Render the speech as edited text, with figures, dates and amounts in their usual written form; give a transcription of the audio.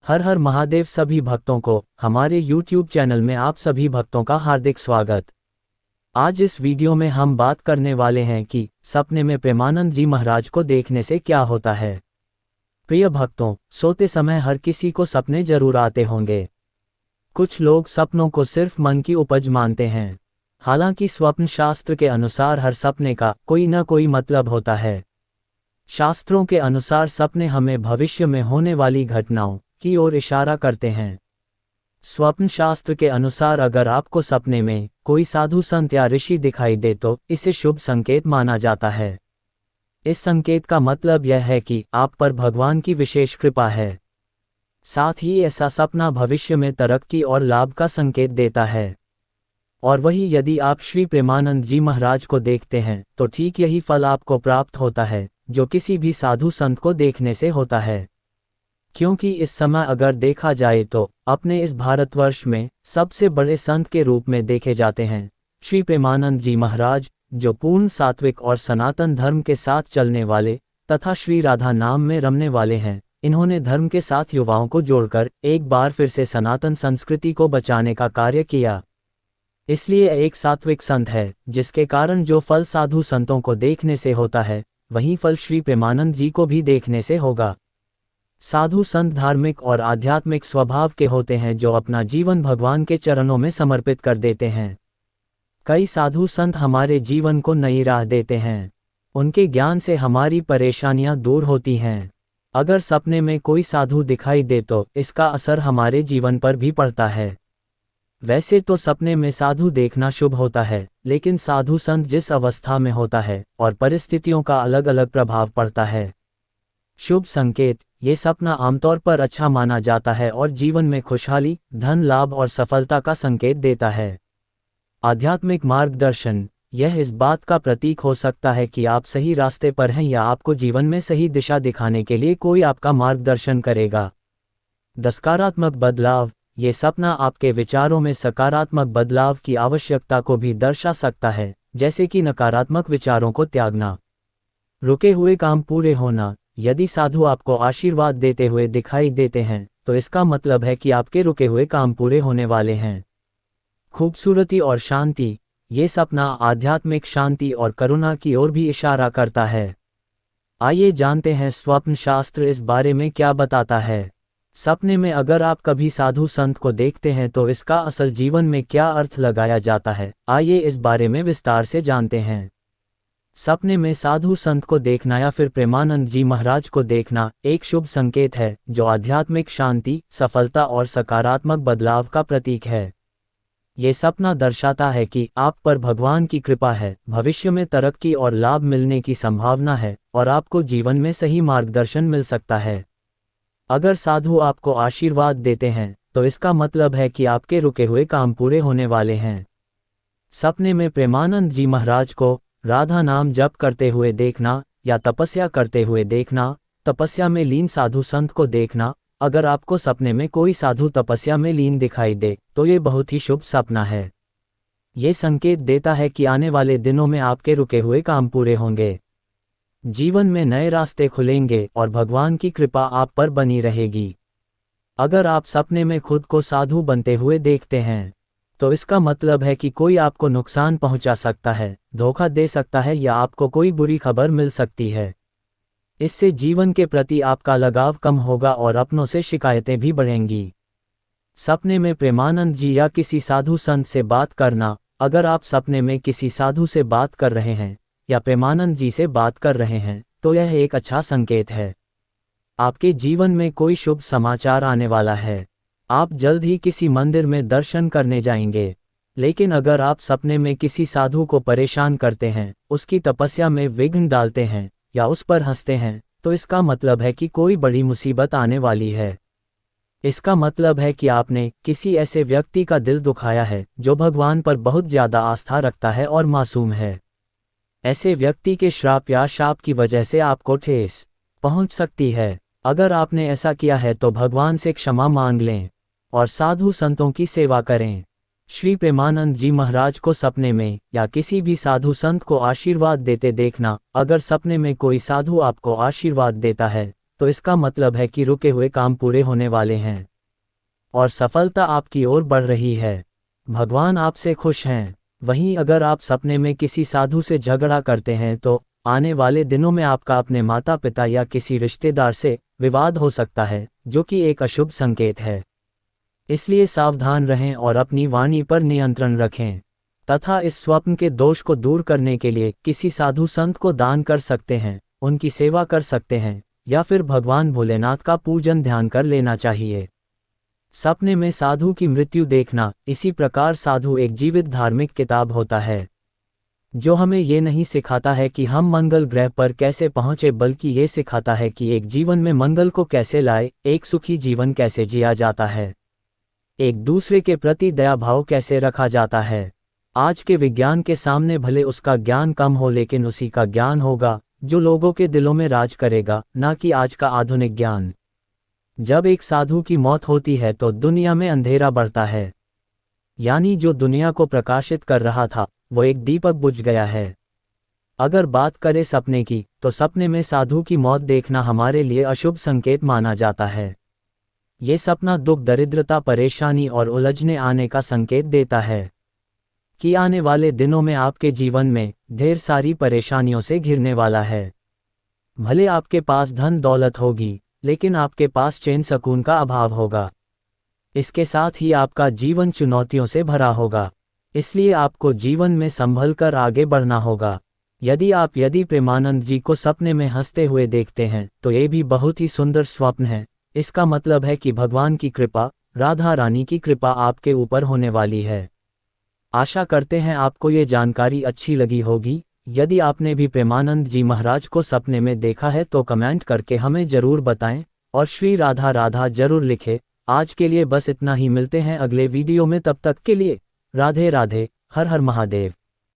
हर हर महादेव। सभी भक्तों को हमारे YouTube चैनल में आप सभी भक्तों का हार्दिक स्वागत। आज इस वीडियो में हम बात करने वाले हैं कि सपने में प्रेमानंद जी महाराज को देखने से क्या होता है। प्रिय भक्तों, सोते समय हर किसी को सपने जरूर आते होंगे। कुछ लोग सपनों को सिर्फ मन की उपज मानते हैं। हालांकि स्वप्न शास्त्र के अनुसार हर सपने का कोई न कोई मतलब होता है। शास्त्रों के अनुसार सपने हमें भविष्य में होने वाली घटनाओं की ओर इशारा करते हैं। स्वप्न शास्त्र के अनुसार अगर आपको सपने में कोई साधु संत या ऋषि दिखाई दे तो इसे शुभ संकेत माना जाता है। इस संकेत का मतलब यह है कि आप पर भगवान की विशेष कृपा है। साथ ही ऐसा सपना भविष्य में तरक्की और लाभ का संकेत देता है। और वही यदि आप श्री प्रेमानंद जी महाराज को देखते हैं तो ठीक यही फल आपको प्राप्त होता है जो किसी भी साधु संत को देखने से होता है। क्योंकि इस समय अगर देखा जाए तो अपने इस भारतवर्ष में सबसे बड़े संत के रूप में देखे जाते हैं श्री प्रेमानंद जी महाराज, जो पूर्ण सात्विक और सनातन धर्म के साथ चलने वाले तथा श्री राधा नाम में रमने वाले हैं। इन्होंने धर्म के साथ युवाओं को जोड़कर एक बार फिर से सनातन संस्कृति को बचाने का कार्य किया। इसलिए एक सात्विक संत है, जिसके कारण जो फल साधु संतों को देखने से होता है वही फल श्री प्रेमानंद जी को भी देखने से होगा। साधु संत धार्मिक और आध्यात्मिक स्वभाव के होते हैं जो अपना जीवन भगवान के चरणों में समर्पित कर देते हैं। कई साधु संत हमारे जीवन को नई राह देते हैं। उनके ज्ञान से हमारी परेशानियां दूर होती हैं। अगर सपने में कोई साधु दिखाई दे तो इसका असर हमारे जीवन पर भी पड़ता है। वैसे तो सपने में साधु देखना शुभ होता है, लेकिन साधु संत जिस अवस्था में होता है और परिस्थितियों का अलग अलग प्रभाव पड़ता है। शुभ संकेत, ये सपना आमतौर पर अच्छा माना जाता है और जीवन में खुशहाली, धन लाभ और सफलता का संकेत देता है। आध्यात्मिक मार्गदर्शन, यह इस बात का प्रतीक हो सकता है कि आप सही रास्ते पर हैं या आपको जीवन में सही दिशा दिखाने के लिए कोई आपका मार्गदर्शन करेगा। सकारात्मक बदलाव, ये सपना आपके विचारों में सकारात्मक बदलाव की आवश्यकता को भी दर्शा सकता है, जैसे कि नकारात्मक विचारों को त्यागना। रुके हुए काम पूरे होना, यदि साधु आपको आशीर्वाद देते हुए दिखाई देते हैं तो इसका मतलब है कि आपके रुके हुए काम पूरे होने वाले हैं। खूबसूरती और शांति, ये सपना आध्यात्मिक शांति और करुणा की ओर भी इशारा करता है। आइए जानते हैं स्वप्न शास्त्र इस बारे में क्या बताता है। सपने में अगर आप कभी साधु संत को देखते हैं तो इसका असल जीवन में क्या अर्थ लगाया जाता है, आइए इस बारे में विस्तार से जानते हैं। सपने में साधु संत को देखना या फिर प्रेमानंद जी महाराज को देखना एक शुभ संकेत है जो आध्यात्मिक शांति, सफलता और सकारात्मक बदलाव का प्रतीक है। ये सपना दर्शाता है कि आप पर भगवान की कृपा है, भविष्य में तरक्की और लाभ मिलने की संभावना है और आपको जीवन में सही मार्गदर्शन मिल सकता है। अगर साधु आपको आशीर्वाद देते हैं तो इसका मतलब है कि आपके रुके हुए काम पूरे होने वाले हैं। सपने में प्रेमानंद जी महाराज को राधा नाम जप करते हुए देखना या तपस्या करते हुए देखना, तपस्या में लीन साधु संत को देखना, अगर आपको सपने में कोई साधु तपस्या में लीन दिखाई दे तो ये बहुत ही शुभ सपना है। ये संकेत देता है कि आने वाले दिनों में आपके रुके हुए काम पूरे होंगे, जीवन में नए रास्ते खुलेंगे और भगवान की कृपा आप पर बनी रहेगी। अगर आप सपने में खुद को साधु बनते हुए देखते हैं तो इसका मतलब है कि कोई आपको नुकसान पहुंचा सकता है, धोखा दे सकता है या आपको कोई बुरी खबर मिल सकती है। इससे जीवन के प्रति आपका लगाव कम होगा और अपनों से शिकायतें भी बढ़ेंगी। सपने में प्रेमानंद जी या किसी साधु संत से बात करना, अगर आप सपने में किसी साधु से बात कर रहे हैं या प्रेमानंद जी से बात कर रहे हैं तो यह एक अच्छा संकेत है। आपके जीवन में कोई शुभ समाचार आने वाला है। आप जल्द ही किसी मंदिर में दर्शन करने जाएंगे। लेकिन अगर आप सपने में किसी साधु को परेशान करते हैं, उसकी तपस्या में विघ्न डालते हैं या उस पर हंसते हैं तो इसका मतलब है कि कोई बड़ी मुसीबत आने वाली है। इसका मतलब है कि आपने किसी ऐसे व्यक्ति का दिल दुखाया है जो भगवान पर बहुत ज़्यादा आस्था रखता है और मासूम है। ऐसे व्यक्ति के श्राप या शाप की वजह से आपको ठेस पहुंच सकती है। अगर आपने ऐसा किया है तो भगवान से क्षमा मांग लें और साधु संतों की सेवा करें। श्री प्रेमानंद जी महाराज को सपने में या किसी भी साधु संत को आशीर्वाद देते देखना, अगर सपने में कोई साधु आपको आशीर्वाद देता है तो इसका मतलब है कि रुके हुए काम पूरे होने वाले हैं और सफलता आपकी ओर बढ़ रही है। भगवान आपसे खुश हैं। वहीं अगर आप सपने में किसी साधु से झगड़ा करते हैं तो आने वाले दिनों में आपका अपने माता पिता या किसी रिश्तेदार से विवाद हो सकता है, जो कि एक अशुभ संकेत है। इसलिए सावधान रहें और अपनी वाणी पर नियंत्रण रखें तथा इस स्वप्न के दोष को दूर करने के लिए किसी साधु संत को दान कर सकते हैं, उनकी सेवा कर सकते हैं या फिर भगवान भोलेनाथ का पूजन ध्यान कर लेना चाहिए। सपने में साधु की मृत्यु देखना, इसी प्रकार साधु एक जीवित धार्मिक किताब होता है जो हमें ये नहीं सिखाता है कि हम मंगल ग्रह पर कैसे पहुंचे, बल्कि ये सिखाता है कि एक जीवन में मंगल को कैसे लाए, एक सुखी जीवन कैसे जिया जाता है, एक दूसरे के प्रति दया भाव कैसे रखा जाता है। आज के विज्ञान के सामने भले उसका ज्ञान कम हो, लेकिन उसी का ज्ञान होगा जो लोगों के दिलों में राज करेगा, ना कि आज का आधुनिक ज्ञान। जब एक साधु की मौत होती है तो दुनिया में अंधेरा बढ़ता है, यानी जो दुनिया को प्रकाशित कर रहा था वो एक दीपक बुझ गया है। अगर बात करें सपने की, तो सपने में साधु की मौत देखना हमारे लिए अशुभ संकेत माना जाता है। ये सपना दुख, दरिद्रता, परेशानी और उलझने आने का संकेत देता है कि आने वाले दिनों में आपके जीवन में ढेर सारी परेशानियों से घिरने वाला है। भले आपके पास धन दौलत होगी, लेकिन आपके पास चैन सुकून का अभाव होगा। इसके साथ ही आपका जीवन चुनौतियों से भरा होगा, इसलिए आपको जीवन में संभल कर आगे बढ़ना होगा। यदि प्रेमानंद जी को सपने में हंसते हुए देखते हैं तो ये भी बहुत ही सुंदर स्वप्न है। इसका मतलब है कि भगवान की कृपा, राधा रानी की कृपा आपके ऊपर होने वाली है। आशा करते हैं आपको ये जानकारी अच्छी लगी होगी। यदि आपने भी प्रेमानंद जी महाराज को सपने में देखा है तो कमेंट करके हमें ज़रूर बताएं और श्री राधा राधा जरूर लिखें। आज के लिए बस इतना ही, मिलते हैं अगले वीडियो में, तब तक के लिए राधे राधे, हर हर महादेव।